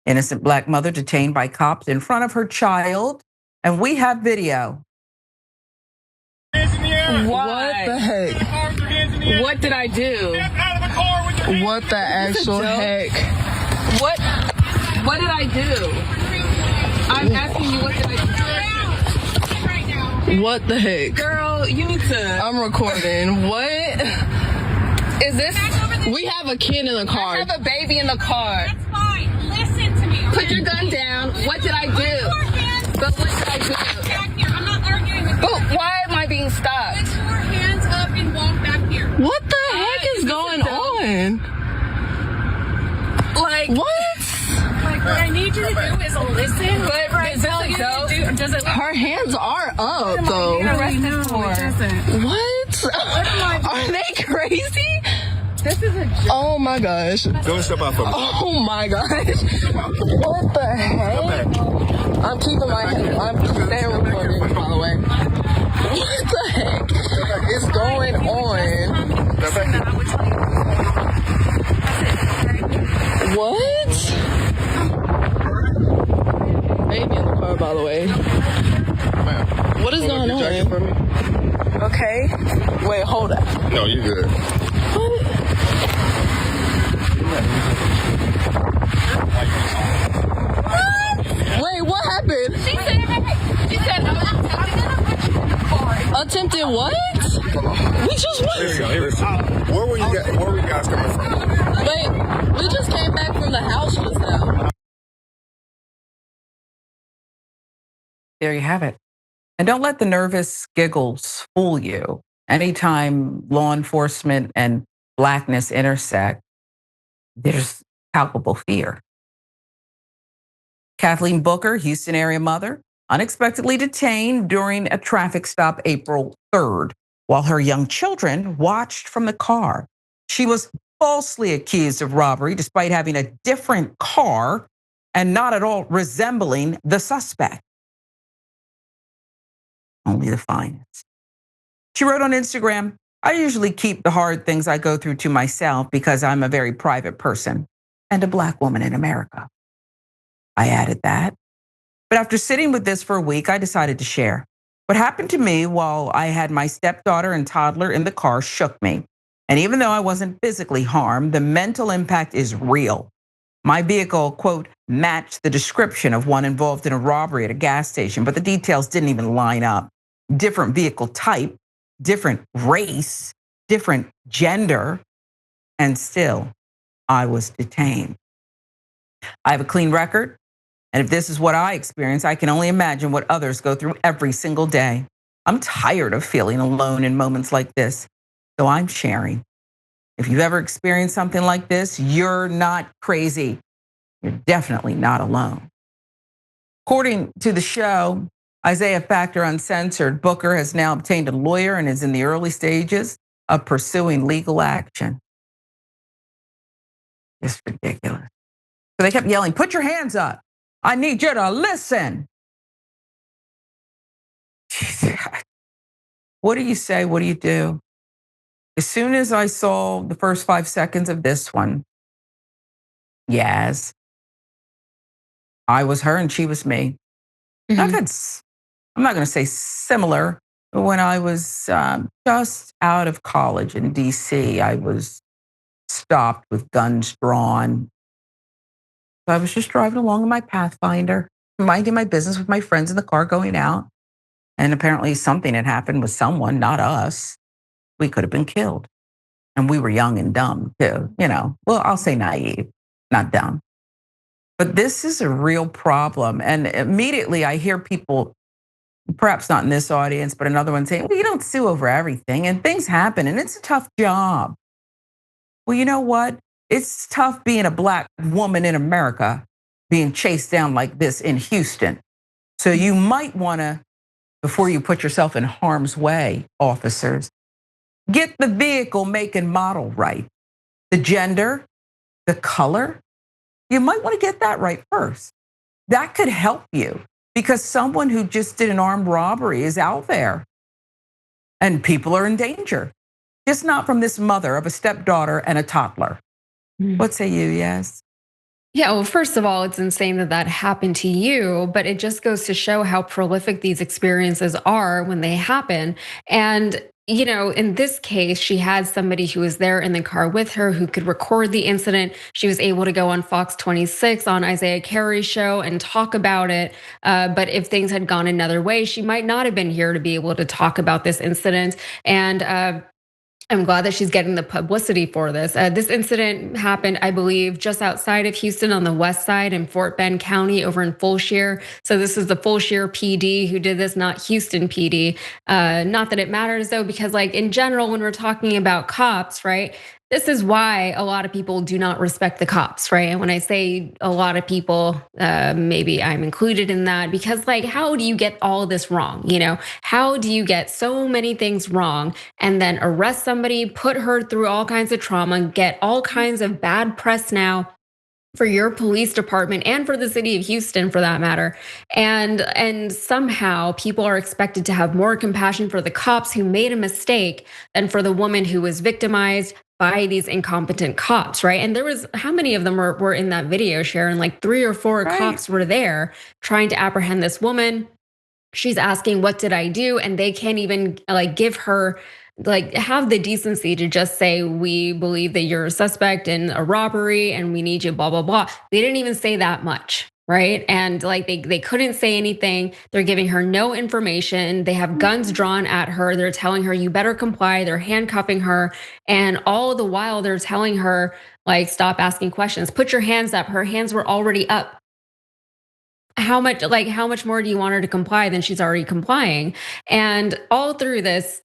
Innocent Black mother detained by cops in front of her child. And we have video. What the heck? What did I do? What the actual heck? What did I do? I'm asking you, what did I do? What the heck? Girl, you need to... I'm recording. What? Is this... We have a kid in the car. I have a baby in the car. That's fine. Listen to me. Okay? Put your gun down. What did I do? But what did I do? Back here. I'm not arguing with you. But why am I being stopped? Put your hands up and walk back here. What the heck is going on? Like, what? Like, what I need you to do is listen. But is this a joke? Does it? Her hands are up, though. Arrested for? What? Are they crazy? This is a joke. Oh my gosh. Don't step out for me. Oh my gosh. What the heck? I'm keeping my hand. I'm staying recording, by the way. What the heck is going on? What? Baby in the car, by the way. What is going on? Okay. Wait, hold up. No, you're good. What? Wait, what happened? She said, Attempted what? We just went. Where were you guys coming from? Wait, we just came back from the house just now. There you have it. And don't let the nervous giggles fool you. Anytime law enforcement and Blackness intersect, there's palpable fear. Kathleen Booker, Houston area mother, unexpectedly detained during a traffic stop April 3rd while her young children watched from the car. She was falsely accused of robbery despite having a different car and not at all resembling the suspect. Only the finest. She wrote on Instagram, I usually keep the hard things I go through to myself because I'm a very private person and a Black woman in America. I added that. But after sitting with this for a week, I decided to share. What happened to me while I had my stepdaughter and toddler in the car shook me. And even though I wasn't physically harmed, the mental impact is real. My vehicle, quote, matched the description of one involved in a robbery at a gas station, but the details didn't even line up. Different vehicle type, different race, different gender, and still I was detained. I have a clean record, and if this is what I experience, I can only imagine what others go through every single day. I'm tired of feeling alone in moments like this, so I'm sharing. If you've ever experienced something like this, you're not crazy. You're definitely not alone. According to the show, Isaiah Factor Uncensored, Booker has now obtained a lawyer and is in the early stages of pursuing legal action. It's ridiculous. So they kept yelling, put your hands up. I need you to listen. What do you say? What do you do? As soon as I saw the first 5 seconds of this one, yes, I was her and she was me. Mm-hmm. I'm not going to say similar, but when I was just out of college in DC, I was stopped with guns drawn. So I was just driving along in my Pathfinder, minding my business with my friends in the car going out. And apparently something had happened with someone, not us. We could have been killed. And we were young and dumb too, well, I'll say naive, not dumb. But this is a real problem. And immediately I hear people, perhaps not in this audience, but another one saying, well, you don't sue over everything and things happen and it's a tough job. Well, you know what? It's tough being a Black woman in America, being chased down like this in Houston. So you might wanna, before you put yourself in harm's way, officers, get the vehicle make and model right. The gender, the color, you might wanna get that right first. That could help you because someone who just did an armed robbery is out there and people are in danger. Just not from this mother of a stepdaughter and a toddler. What say you, yes? Yeah, well, first of all, it's insane that that happened to you, but it just goes to show how prolific these experiences are when they happen. And, in this case, she had somebody who was there in the car with her who could record the incident. She was able to go on Fox 26 on Isaiah Carey's show and talk about it. But if things had gone another way, she might not have been here to be able to talk about this incident. And I'm glad that she's getting the publicity for this. This incident happened, I believe, just outside of Houston on the west side in Fort Bend County over in Fulshire. So this is the Fulshire PD who did this, not Houston PD. Not that it matters though, because like in general, when we're talking about cops, right? This is why a lot of people do not respect the cops, right? And when I say a lot of people, maybe I'm included in that, because like, how do you get all this wrong? How do you get so many things wrong and then arrest somebody, put her through all kinds of trauma, get all kinds of bad press now for your police department and for the city of Houston for that matter. And somehow people are expected to have more compassion for the cops who made a mistake than for the woman who was victimized by these incompetent cops, right? And there was, how many of them were in that video, Sharon? Like 3 or 4 Right. cops were there trying to apprehend this woman. She's asking, what did I do? And they can't even like give her, like, have the decency to just say, we believe that you're a suspect in a robbery and we need you, blah, blah, blah. They didn't even say that much. Right. And like they couldn't say anything. They're giving her no information. They have guns drawn at her. They're telling her, you better comply. They're handcuffing her. And all the while they're telling her, like, stop asking questions. Put your hands up. Her hands were already up. How much more do you want her to comply than she's already complying? And all through this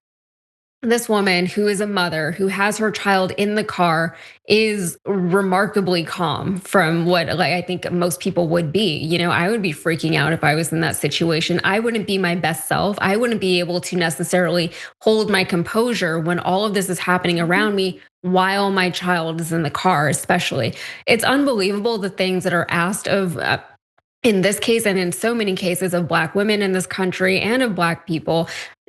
woman who is a mother who has her child in the car is remarkably calm from what, like, I think most people would be. I would be freaking out if I was in that situation. I wouldn't be my best self. I wouldn't be able to necessarily hold my composure when all of this is happening around me while my child is in the car, especially. It's unbelievable the things that are asked of in this case and in so many cases of Black women in this country and of Black people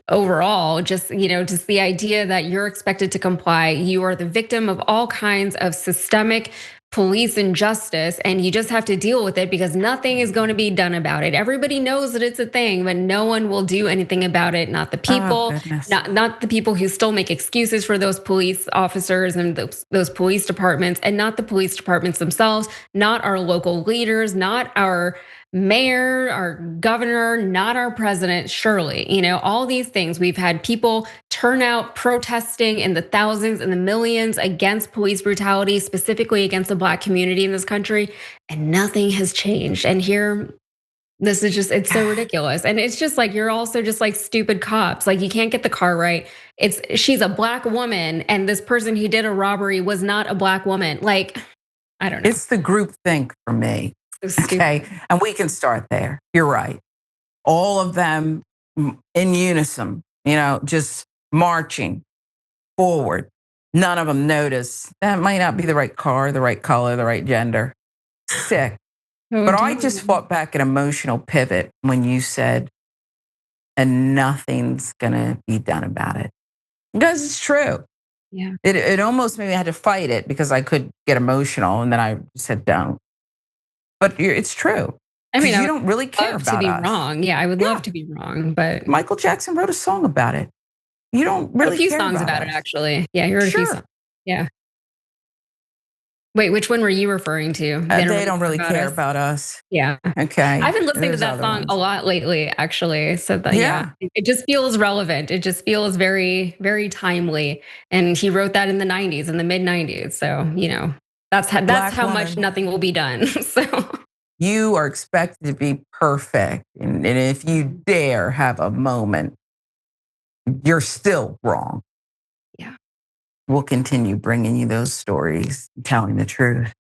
overall. Just the idea that you're expected to comply. You are the victim of all kinds of systemic police injustice and you just have to deal with it because nothing is going to be done about it. Everybody knows that it's a thing, but no one will do anything about it. Not the people, not the people who still make excuses for those police officers and those police departments, and not the police departments themselves, not our local leaders, not our mayor, our governor, not our president, surely. All these things. We've had people turn out protesting in the thousands and the millions against police brutality, specifically against the Black community in this country, and nothing has changed. And here, this is just, it's so ridiculous. And it's just like, you're also just like stupid cops. Like, you can't get the car right. She's a Black woman, and this person who did a robbery was not a Black woman. Like, I don't know. It's the group think for me. Okay, and we can start there. You're right. All of them in unison, just marching forward. None of them notice that might not be the right car, the right color, the right gender. Sick. But I just fought back an emotional pivot when you said, and nothing's gonna be done about it. Because it's true. Yeah. It almost made me had to fight it because I could get emotional, and then I said, don't. But it's true. I mean, you don't really care about to be us. wrong. Yeah, I would love to be wrong, but Michael Jackson wrote a song about it. You don't really a few care songs about it, actually. Yeah, he wrote a few songs. Yeah. Wait, which one were you referring to? They don't really care about us. Yeah. Okay. I've been listening to that song a lot lately, actually. So yeah, it just feels relevant. It just feels very, very timely. And he wrote that in the 90s, in the mid 90s. So, that's how much nothing will be done. So you are expected to be perfect. And if you dare have a moment, you're still wrong. Yeah. We'll continue bringing you those stories, telling the truth.